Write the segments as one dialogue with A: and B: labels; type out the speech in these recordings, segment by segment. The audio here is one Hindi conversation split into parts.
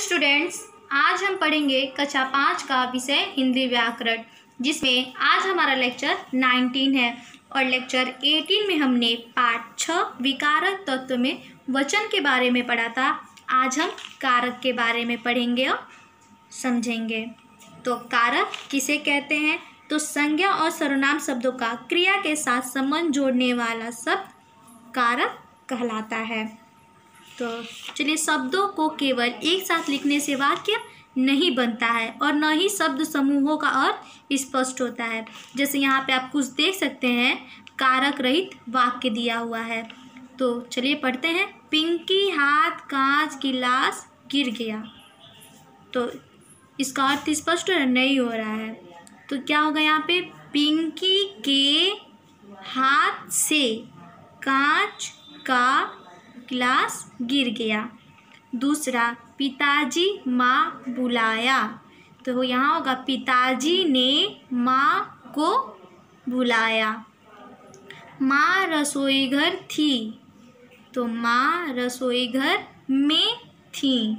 A: स्टूडेंट्स, आज हम पढ़ेंगे कक्षा 5 का विषय हिंदी व्याकरण, जिसमें आज हमारा लेक्चर 19 है और लेक्चर 18 में हमने पाठ 6 विकारक तत्व में वचन के बारे में पढ़ा था। आज हम कारक के बारे में पढ़ेंगे और समझेंगे। तो कारक किसे कहते हैं? तो संज्ञा और सर्वनाम शब्दों का क्रिया के साथ संबंध जोड़ने वाला शब्द कारक कहलाता है। तो चलिए, शब्दों को केवल एक साथ लिखने से वाक्य नहीं बनता है और न ही शब्द समूहों का अर्थ स्पष्ट होता है। जैसे यहाँ पे आप कुछ देख सकते हैं, कारक रहित वाक्य दिया हुआ है। तो चलिए पढ़ते हैं। पिंकी हाथ कांच गिलास गिर गया। तो इसका अर्थ स्पष्ट नहीं हो रहा है। तो क्या होगा यहाँ पे? पिंकी के हाथ से कांच का गिलास गिर गया। दूसरा, पिताजी माँ बुलाया। तो यहाँ होगा पिताजी ने माँ को बुलाया। माँ रसोई घर थी। तो माँ रसोई घर में थी।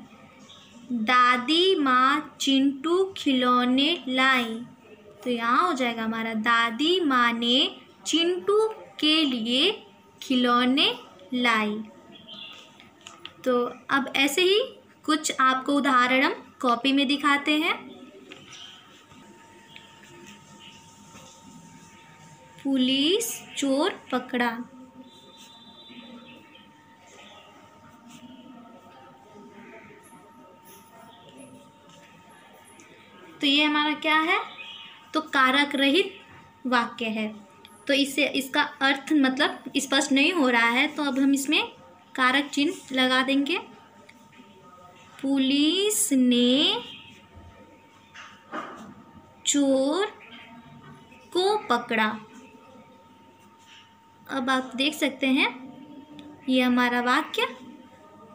A: दादी माँ चिंटू खिलौने लाई। तो यहाँ हो जाएगा हमारा दादी माँ ने चिंटू के लिए खिलौने लाई। तो अब ऐसे ही कुछ आपको उदाहरण हम कॉपी में दिखाते हैं। पुलिस चोर पकड़ा। तो ये हमारा क्या है? तो कारक रहित वाक्य है। तो इससे इसका अर्थ मतलब स्पष्ट नहीं हो रहा है, तो अब हम इसमें कारक चिन्ह लगा देंगे। पुलिस ने चोर को पकड़ा। अब आप देख सकते हैं ये हमारा वाक्य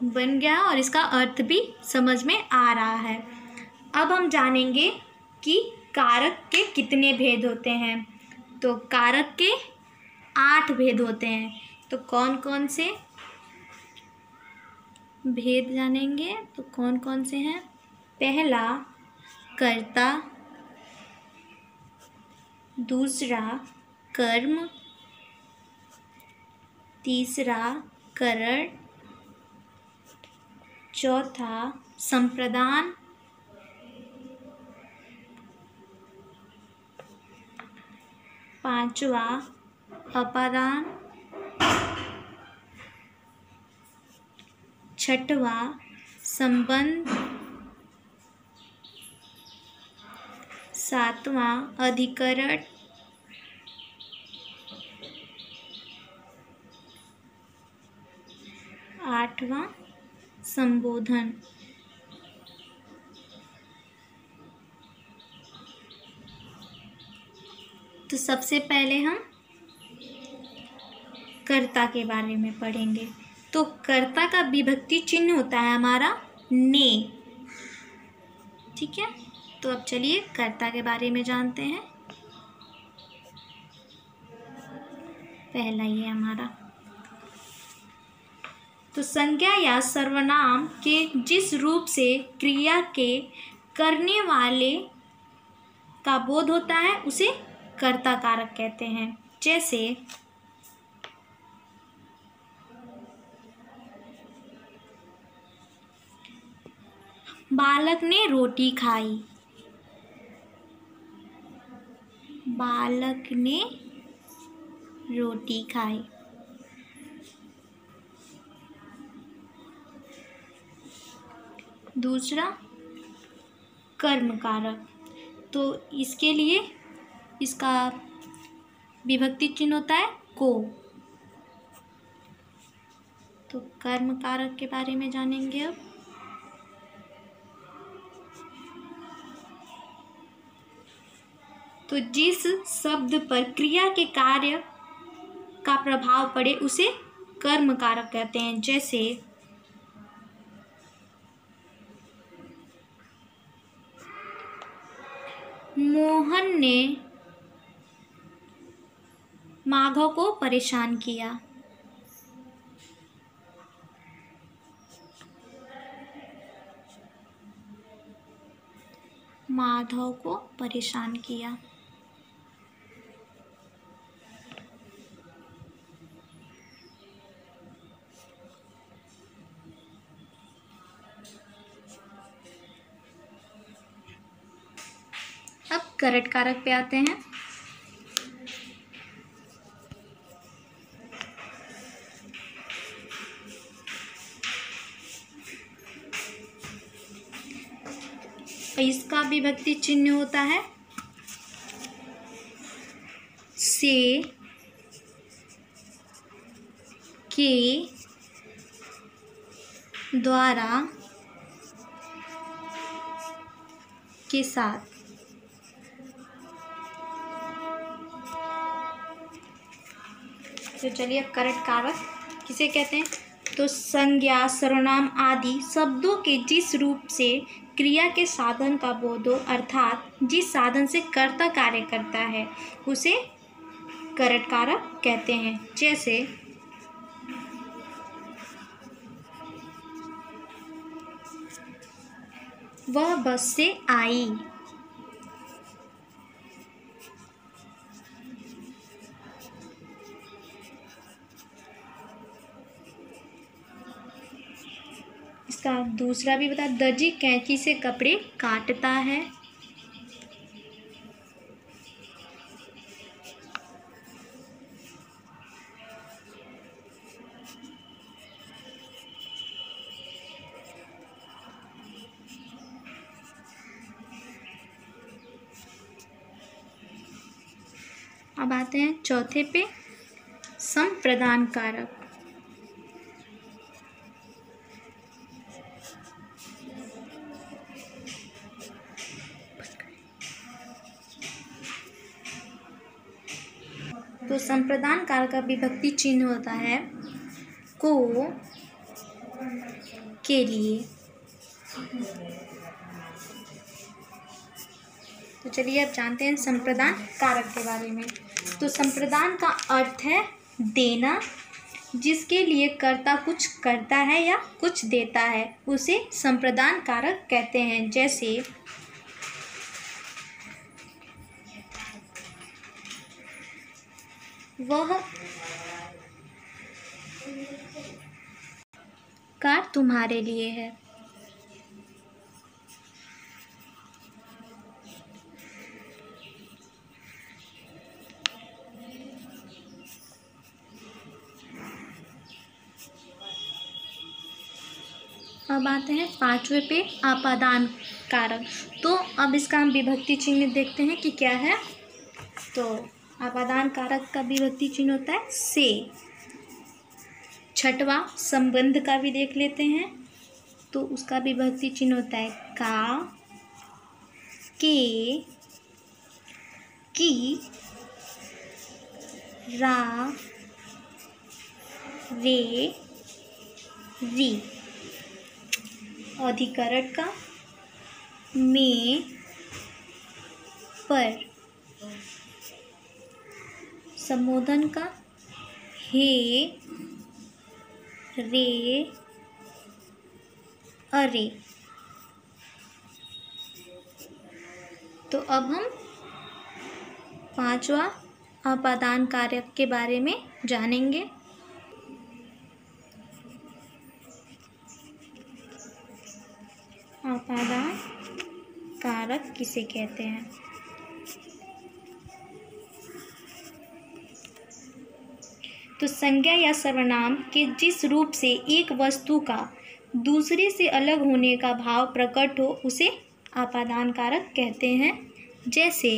A: बन गया और इसका अर्थ भी समझ में आ रहा है। अब हम जानेंगे कि कारक के कितने भेद होते हैं। तो कारक के 8 भेद होते हैं। तो कौन कौन से भेद जानेंगे? तो कौन कौन से हैं? पहला, कर्ता। दूसरा, कर्म। तीसरा, करण। चौथा, संप्रदान। पांचवा, अपादान। छठवा, संबंध। सातवां, अधिकरण। आठवां, संबोधन। तो सबसे पहले हम कर्ता के बारे में पढ़ेंगे। तो कर्ता का विभक्ति चिन्ह होता है हमारा ने। ठीक है, तो अब चलिए कर्ता के बारे में जानते हैं। पहला ये हमारा, तो संज्ञा या सर्वनाम के जिस रूप से क्रिया के करने वाले का बोध होता है उसे कर्ता कारक कहते हैं। जैसे बालक ने रोटी खाई। बालक ने रोटी खाई। दूसरा, कर्म कारक। तो इसके लिए इसका विभक्ति चिन्ह होता है को। तो कर्म कारक के बारे में जानेंगे अब। तो जिस शब्द पर क्रिया के कार्य का प्रभाव पड़े उसे कर्म कारक कहते हैं। जैसे मोहन ने माधव को परेशान किया। माधव को परेशान किया। अब करट कारक पे आते हैं। इसका विभक्ति चिन्ह होता है से, के, द्वारा, के साथ। तो चलिए अब करट कारक किसे कहते हैं? तो संज्ञा, सर्वनाम आदि शब्दों के जिस रूप से क्रिया के साधन का बोध हो, अर्थात जिस साधन से कर्ता कार्य करता है, उसे करट कारक कहते हैं। जैसे वह बस से आई। इसका दूसरा भी बता, दर्जी कैंची से कपड़े काटता है। अब आते हैं चौथे पे, संप्रदान कारक। तो संप्रदान कारक का विभक्ति चिन्ह होता है को, के लिए। तो चलिए अब जानते हैं संप्रदान कारक के बारे में। तो संप्रदान का अर्थ है देना, जिसके लिए कर्ता कुछ करता है या कुछ देता है, उसे संप्रदान कारक कहते हैं। जैसे वह कार तुम्हारे लिए है। अब आते हैं पांचवें पे, आपादान कारक। तो अब इसका हम विभक्ति चिन्ह देखते हैं कि क्या है। तो आपादान कारक का विभक्ति चिन्ह होता है से। छठवां संबंध का भी देख लेते हैं। तो उसका विभक्ति चिन्ह होता है का, के, की, रा, रे, री। अधिकरण का में, पर। संबोधन का हे, रे, अरे। तो अब हम पांचवा आपादान कारक के बारे में जानेंगे। आपादान कारक किसे कहते हैं? तो संज्ञा या सर्वनाम के जिस रूप से एक वस्तु का दूसरे से अलग होने का भाव प्रकट हो, उसे आपादान कारक कहते हैं। जैसे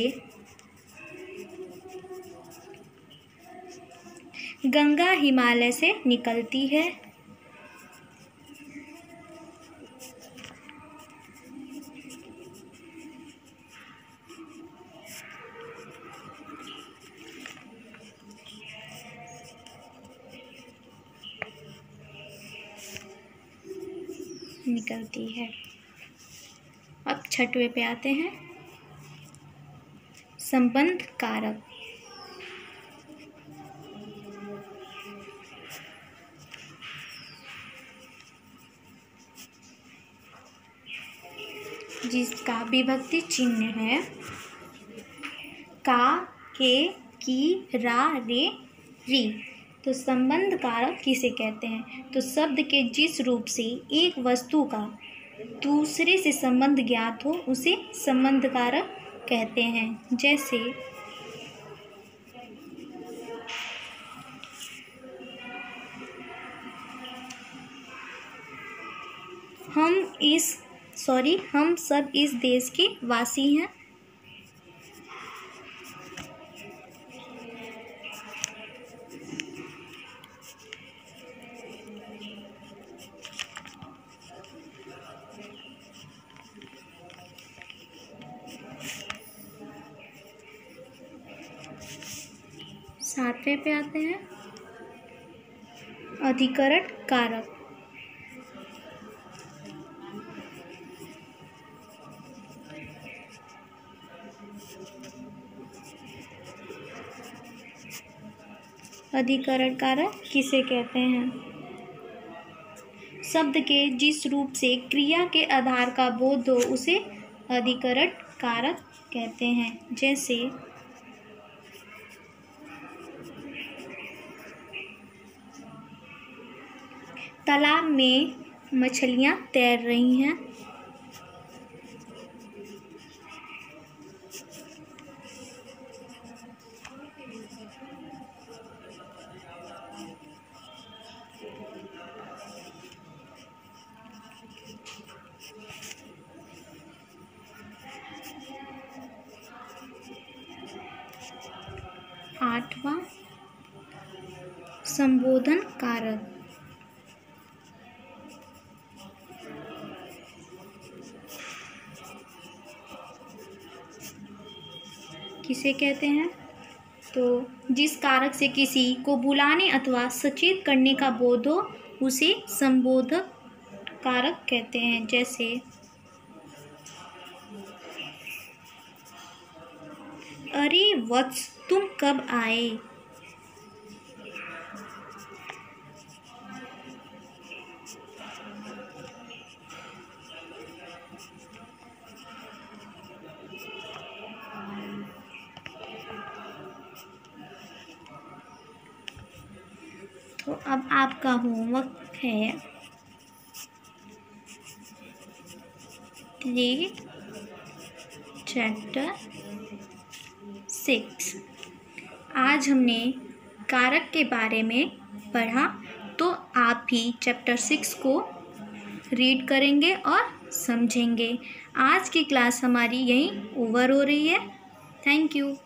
A: गंगा हिमालय से निकलती है। निकलती है। अब छठवें पे आते हैं, संबंध कारक। जिसका विभक्ति चिन्ह है का, के, की, रा, रे, री। तो संबंध कारक किसे कहते हैं? तो शब्द के जिस रूप से एक वस्तु का दूसरे से संबंध ज्ञात हो उसे संबंध कारक कहते हैं। जैसे हम सब इस देश के वासी हैं। सातवें पे आते हैं अधिकरण कारक। अधिकरण कारक किसे कहते हैं? शब्द के जिस रूप से क्रिया के आधार का बोध हो उसे अधिकरण कारक कहते हैं। जैसे तालाब में मछलियां तैर रही हैं। आठवां संबोधन कारक। किसे कहते हैं? तो जिस कारक से किसी को बुलाने अथवा सचेत करने का बोध हो उसे संबोधक कारक कहते हैं। जैसे अरे वत्स तुम कब आए? तो अब आपका होमवर्क है रीड चैप्टर 6। आज हमने कारक के बारे में पढ़ा, तो आप भी चैप्टर 6 को रीड करेंगे और समझेंगे। आज की क्लास हमारी यहीं ओवर हो रही है। Thank you.